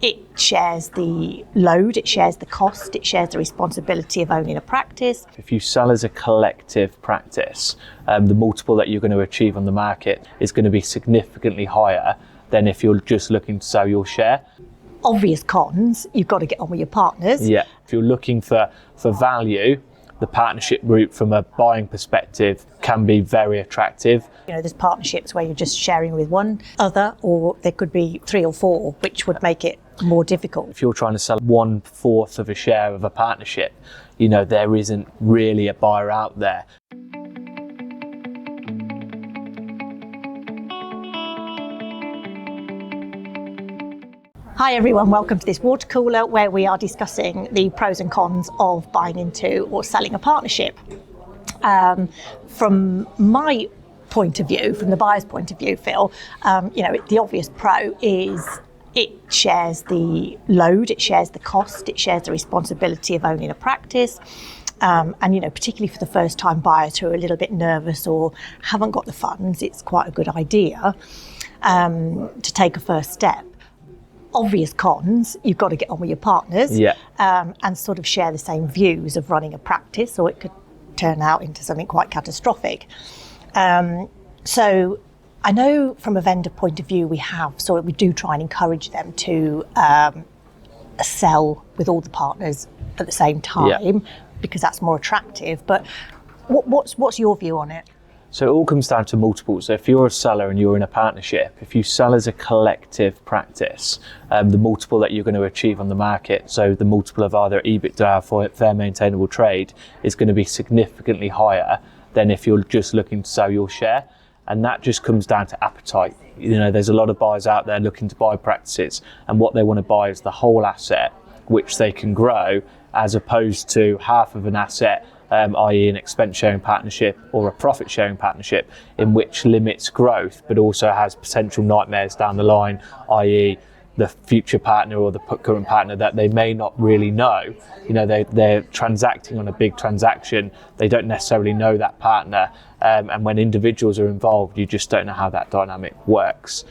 It shares the load, it shares the cost, it shares the responsibility of owning a practice. If you sell as a collective practice, the multiple that you're going to achieve on the market is going to be significantly higher than if you're just looking to sell your share. Obvious cons, you've got to get on with your partners. Yeah, if you're looking for value, the partnership route from a buying perspective can be very attractive. You know, there's partnerships where you're just sharing with one other, or there could be 3 or 4, which would make it more difficult. If you're trying to sell 1/4 of a share of a partnership, you know, there isn't really a buyer out there. Hi everyone, welcome to this water cooler where we are discussing the pros and cons of buying into or selling a partnership. From my point of view, from the buyer's point of view, Phil, the obvious pro is it shares the load, it shares the cost, it shares the responsibility of owning a practice. And particularly for the first time buyers who are a little bit nervous or haven't got the funds, it's quite a good idea to take a first step. Obvious cons, you've got to get on with your partners and sort of share the same views of running a practice, or it could turn out into something quite catastrophic. So I know from a vendor point of view we do try and encourage them to sell with all the partners at the same time because that's more attractive. But what's your view on it? So it all comes down to multiples. So if you're a seller and you're in a partnership, if you sell as a collective practice, the multiple that you're going to achieve on the market, so the multiple of either EBITDA for fair maintainable trade, is going to be significantly higher than if you're just looking to sell your share. And that just comes down to appetite. You know, there's a lot of buyers out there looking to buy practices, and what they want to buy is the whole asset, which they can grow, as opposed to half of an asset, i.e. an expense sharing partnership or a profit sharing partnership, in which limits growth but also has potential nightmares down the line, i.e. the future partner or the current partner that they may not really know. You know, they're transacting on a big transaction, they don't necessarily know that partner, and when individuals are involved, you just don't know how that dynamic works.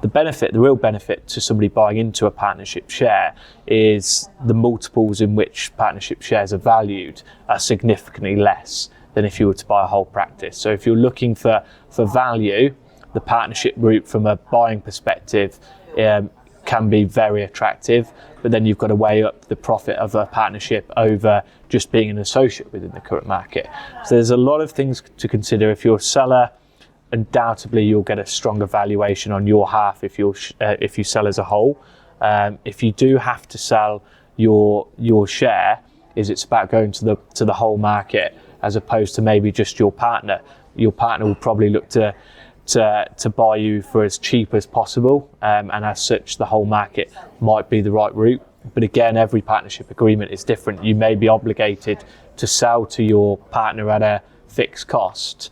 The real benefit to somebody buying into a partnership share is the multiples in which partnership shares are valued are significantly less than if you were to buy a whole practice. So if you're looking for value, the partnership route from a buying perspective can be very attractive, but then you've got to weigh up the profit of a partnership over just being an associate within the current market. So there's a lot of things to consider. If you're a seller, undoubtedly you'll get a stronger valuation on your half if you sell as a whole. If you do have to sell your share, it's about going to the whole market as opposed to maybe just your partner. Your partner will probably look to buy you for as cheap as possible, and as such the whole market might be the right route. But again, every partnership agreement is different. You may be obligated to sell to your partner at a fixed cost,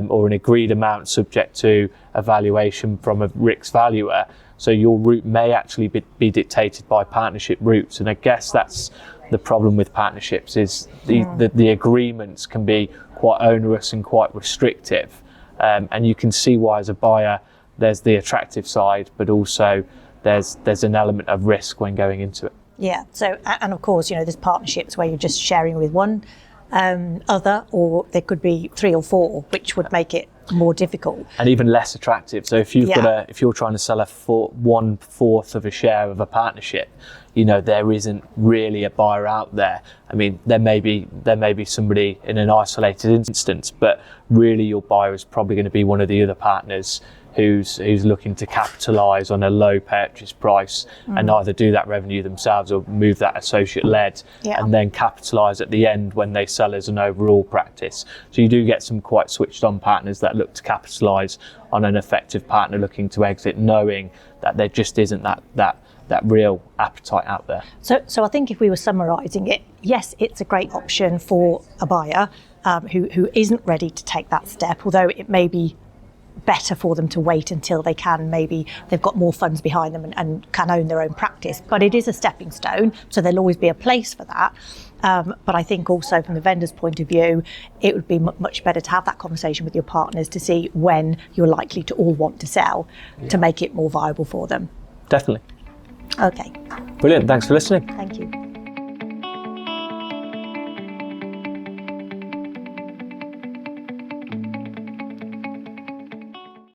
or an agreed amount subject to evaluation from a RICS valuer. So your route may actually be dictated by partnership routes. And I guess that's the problem with partnerships, is the agreements can be quite onerous and quite restrictive. And you can see why as a buyer there's the attractive side, but also there's an element of risk when going into it. Yeah, so, and of course, there's partnerships where you're just sharing with one other, or there could be 3 or 4, which would make it more difficult and even less attractive. So if you're trying to sell 1/4 of a share of a partnership, there isn't really a buyer out there. I mean, there may be somebody in an isolated instance, but really your buyer is probably going to be one of the other partners who's looking to capitalise on a low purchase price and either do that revenue themselves or move that associate led and then capitalise at the end when they sell as an overall practice. So you do get some quite switched on partners that look to capitalise on an effective partner looking to exit, knowing that there just isn't that real appetite out there. So I think if we were summarising it, yes, it's a great option for a buyer who isn't ready to take that step, although it may be better for them to wait until maybe they've got more funds behind them and can own their own practice. But it is a stepping stone, so there'll always be a place for that. But I think also from the vendor's point of view, it would be much better to have that conversation with your partners to see when you're likely to all want to sell to make it more viable for them. Definitely. Okay, Brilliant. Thanks for listening. thank you.